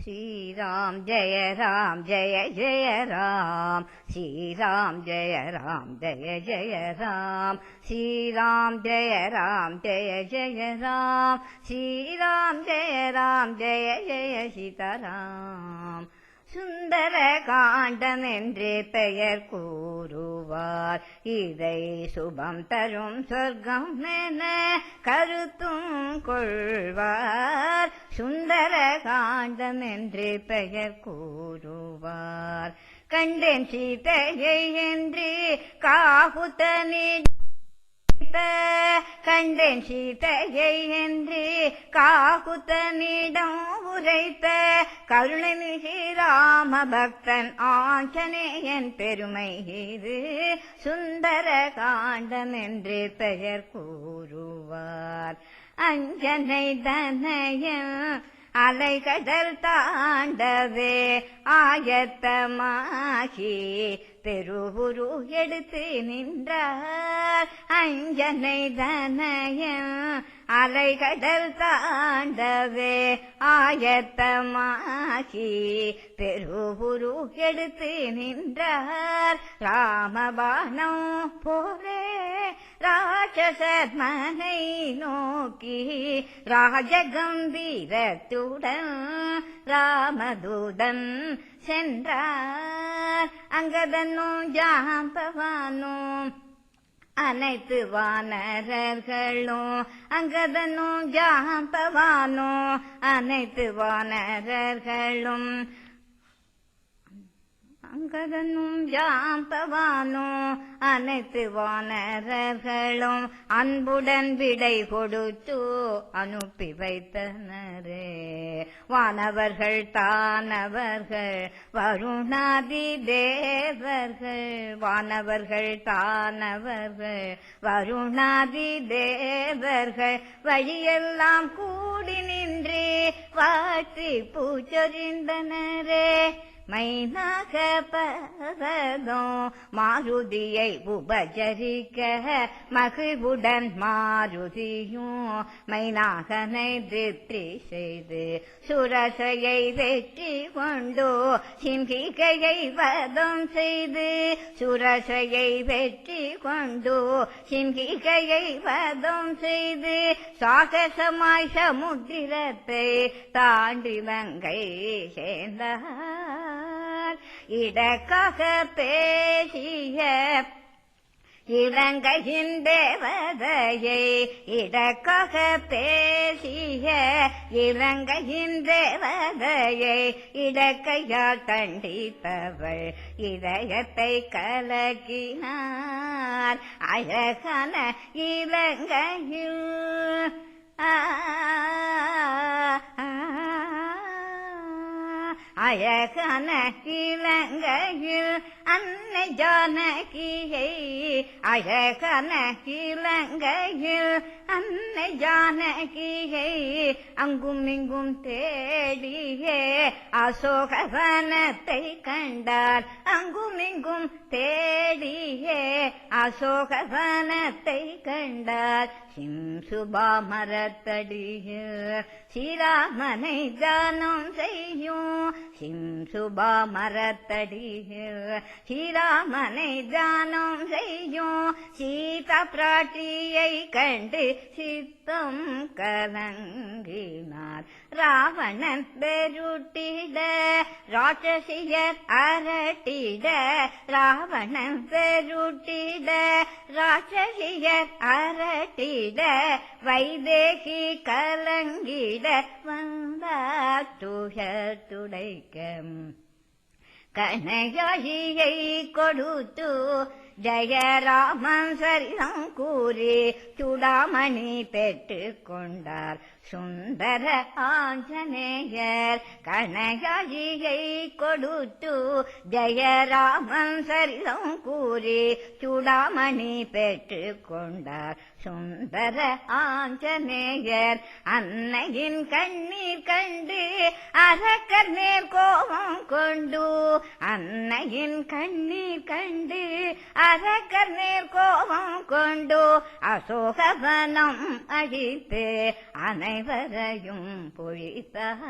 Shri Ram Jaya Jaya Ram, Shri Ram Jaya Jaya Ram, Shri Ram Jaya Jaya Ram, Shri Ram Jaya Jaya Sita Ram. சுந்தர காண்டம் என்று பெயர் கூறுவார், இதை சுபம் தரும் சொர்க்கம் என கருத்தும் கொள்வார். சுந்தர காண்டம் என்று பெயர் கூறுவார். கண்டேன் சீதையை என்று காகுத்தனி கண்டேன் சீதையை என்று காகுத்தனிடம் உரைத்த கருணை ஸ்ரீராம பக்தன் ஆஞ்சநேயன் பெருமை இது சுந்தர காண்டம் என்று பெயர் கூறுவார். அஞ்சனை தனயன் அலைகடல் தாண்டவே ஆயத்தமாகி பெருவுரு எடுத்து நின்றார். அஞ்சனை தனயன் அலைகடல் தாண்டவே ஆயத்தமாகி பெருவுரு எடுத்து நின்றார். ராமபாணம் போலே ராட்சசர்மனை நோக்கி ராஜகம்பீரத்துடன் ராமதூதன் சென்றார். அங்கதனும் ஜாம்பவானும் அனைத்து வானரர்களும் அங்கதனும் ஜாம்பவானும் அனைத்து வானரர்களும் அங்கதனும் ஜாம்பவானும் அனைத்து வானரர்களும் அன்புடன் விடை கொடுத்து அனுப்பி வைத்தனரே. வானவர்கள் தானவர்கள் வருணாதி தேவர்கள், வானவர்கள் தானவர்கள் வருணாதி தேவர்கள் வழியெல்லாம் கூடி நின்று வாழ்த்தி பூச்சொரிந்தனரே. மைனாக பரதம் மாருதியை உபசரிக்க மகிழ்வுடன் மாருதியும் மைனாகனை திருப்தி செய்து சுரசையை வெற்றி கொண்டு சிங்கிகையை வதம் செய்து சுரசையை வெற்றி கொண்டு சிங்கிகையை வதம் செய்து சாகசமாய் சமுத்திரத்தை தாண்டி லங்கை சேர்ந்தார். இடக்காக பேசிய இலங்கையின் தேவதையை இடக்காக பேசிய இலங்கையின் தேவதையை இடக்கையால் கண்டித்தவள் இதயத்தை கலக்கினார். அழகான இலங்கையில் அழகான இலங்கையில் அன்னை ஜானகியை அழகான இலங்கையில் அன்னை ஜானகியை அங்கும் இங்கும் தேடியே அசோகவனத்தை கண்டார். அங்கும் இங்கும் தேடியே அசோகவனத்தை கண்டார். சிம்சுபா மரத்தடியில் ஸ்ரீராமனை தானம் செய்யும் சிம்சுபா மரத்தடியில் ஸ்ரீராமனை தானம் செய்யும் சீதா பிராட்டியை கண்டு சித்தம் கலங்கினார். ராவணன் பெருட்டிட ராட்சசியர் அரட்டிட ராவணன் பெருட்டிட ராட்சசியர் அரட்டிட வைதேகி கலங்கிட வந்தார் துயர் துடைக்க கனகாயியை கொடுத்து ஜெயராமன் சரிதம் கூறி சுடாமணி பெற்றுக் கொண்டார். சுந்தர ஆஞ்சநேயர் கனகாயியை கொடுத்து ஜெயராமன் சரிதம் கூறி சுடாமணி பெற்றுக் கொண்டார். சுந்தர ஆஞ்சநேயர் அன்னையின் கண்ணீர் கண்டு அரக்கர் மேல் கோபம் கொண்டு அன்னையின் கண்ணீர் கண்டு அரக்கர் மேல் கோபம் கொண்டு அசோகவனம் அழித்து அனைவரையும் பொழித்தார்.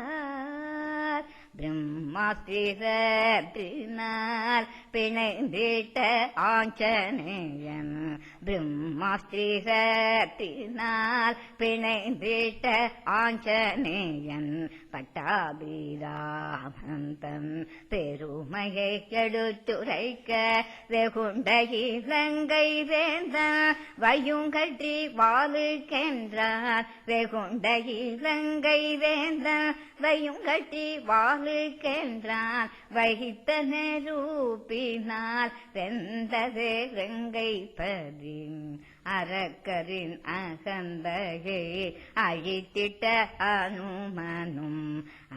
பிரம்மாஸ்திரி சற்றினால் பிணைந்திட்ட ஆஞ்சநேயன் பிரம்மாஸ்திரி சற்றினால் பிணைந்திட்ட ஆஞ்சநேயன் பட்டாபிராமந்தன் பெருமையை கெடுத்துரைக்க வெகுண்ட இலங்கை வேந்தன் வையுங்கட்டி வாழுகின்றார் வெகுண்ட இலங்கை வேந்தன் வையுங்கட்டி வாழுகின்றான் வகித்த நெருப்பினால் வெந்ததே கங்கை பதி அரக்கரின் அகந்தையை அழித்திட்ட அனுமனும்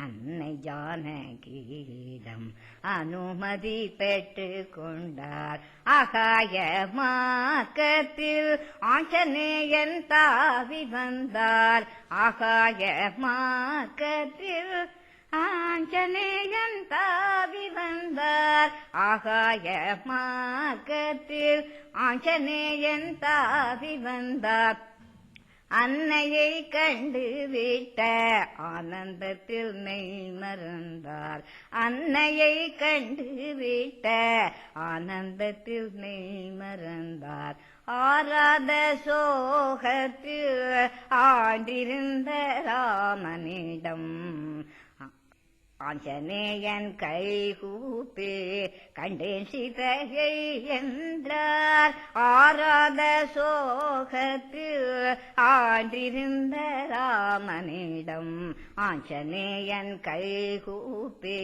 அன்னை ஜானகியிடம் அனுமதி பெற்று கொண்டார் ஆகாய மார்க்கத்தில் ஆஞ்சநேயன் தாவி வந்தார் ஆகாய மார்க்கத்தில் ஆஞ்சநேயன் தாவி வந்தார் ஆகாய மார்க்கத்தில் ஆஞ்சநேயன் தாவி வந்தார் அன்னையை கண்டு விட்ட ஆனந்தத்தில் மெய் மறந்தார் அன்னையை கண்டு விட்ட ஆனந்தத்தில் மெய் மறந்தார் ஆராத சோகத்தில் ஆண்டிருந்த ராமனிடம் ஆஞ்சநேயன் கைகூப்பே கண்டேன் சீதையை என்றார் ஆராத சோகத்தில் ஆண்டிருந்த ராமனிடம் ஆஞ்சநேயன் கைகூப்பே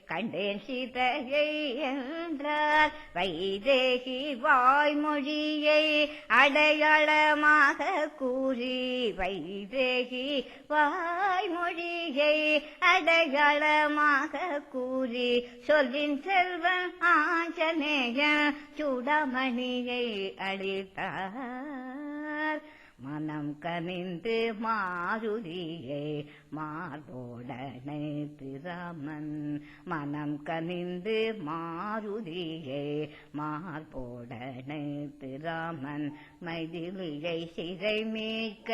கண்டேன் சீதையை என்றார் வைதேகி வாய்மொழியை அடையாளமாக கூறி வைதேகி வாய்மொழியை அடையாளமாக கூறி சொல்லின் செல்வன் ஆஞ்சநேயன் சூடாமணியை அளித்தார் மனம் கனிந்து மாருதியை மார்போடனை ராமன் மனம் கனிந்து மாருதியை மார்போடனை ராமன் மைதிலியை சிறை மீட்க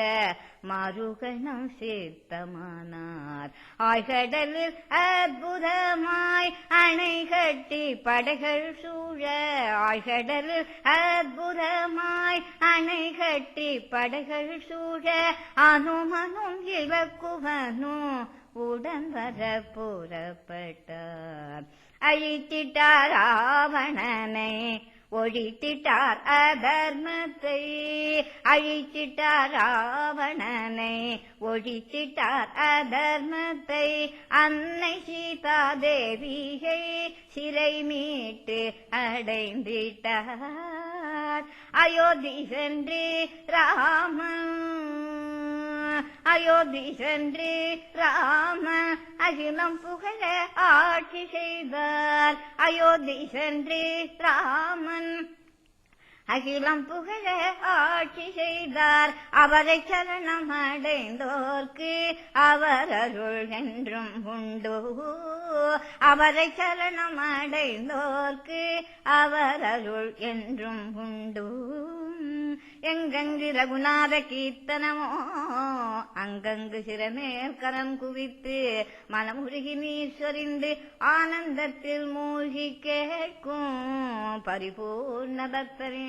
மறுகணம் சித்தமானார் ஆய்கடலில் அற்புதமாய் அணை கட்டி படைகள் சூழ ஆய்கடலில் அற்புதமாய் அணை கட்டி படைகள் சூழ அனுமனும் இலக்குவனும் உடன் வர புறப்பட்டார் அழித்திட்டார் ராவணனை ஒழித்திட்டார் அதர்மத்தை அழித்திட்டார் ராவணனை ஒழித்திட்டார் அதர்மத்தை அன்னை சீதா தேவியை சிறை மீட்டு அடைந்திட்டார் அயோத்தி சென்று ராமன் அயோத்தி சென்று ராம அகிலம் புகழ ஆட்சி செய்தார் அயோத்தி சென்று ராமன் அகிலம் புகழ ஆட்சி செய்தார் அவரை சரணம் அடைந்தோர்க்கு அவர் அருள் என்றும் உண்டு அவரை சரணம் அடைந்தோர்க்கு அவர் அருள் என்றும் உண்டு எங்கெங்கு ரகுநாத கீர்த்தனமோ அங்கங்கு சிறமேல் கரம் குவித்து மனமுருகி நீர் சொரிந்து ஆனந்தத்தில் மூழ்கி கேட்கும் பரிபூர்ண பக்தனே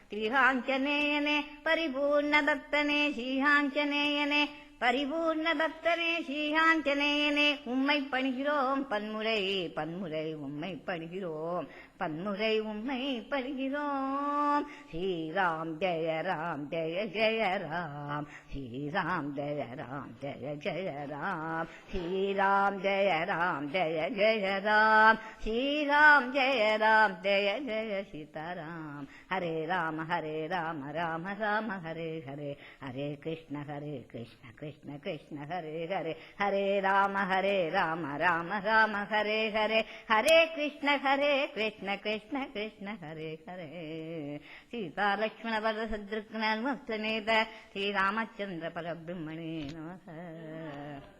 ஸ்ரீஹாஞ்சநேயனே பரிபூர்ண பக்தனே ஸ்ரீஹாஞ்சநேயனே பரிபூர்ண பக்தனே ஸ்ரீஹாஞ்சநேயனே உம்மை பணிகிறோம் பன்முறை பன்முறை உம்மை பணிகிறோம் பன்முறை உம்மை பணிகிறோம் ஸ்ரீராம் ஜெய ராம் ஜெய ஜெய ராம் ஸ்ரீராம் ஜெய ராம் ஜெய ஜெய ராம் ஸ்ரீராம் ஜெய ராம் ஜெய ஜெய ராம் ஸ்ரீராம் ஜெய ராம் ஜெய ஜெய சீதாராம் ஹரே ராம ராம ராம ஹரே ஹரே ஹரே கிருஷ்ண கிருஷ்ண கிருஷ்ண ஹரே ஹரே ஹரே ராம ராம ராம ஹரே ஹரே ஹரே கிருஷ்ண கிருஷ்ண கிருஷ்ண ஹரே ஹரே சீதா லக்ஷ்மண பரத சத்ருக்ன சமேத ஸ்ரீராமச்சந்திர பரபிரம்மணே நமः.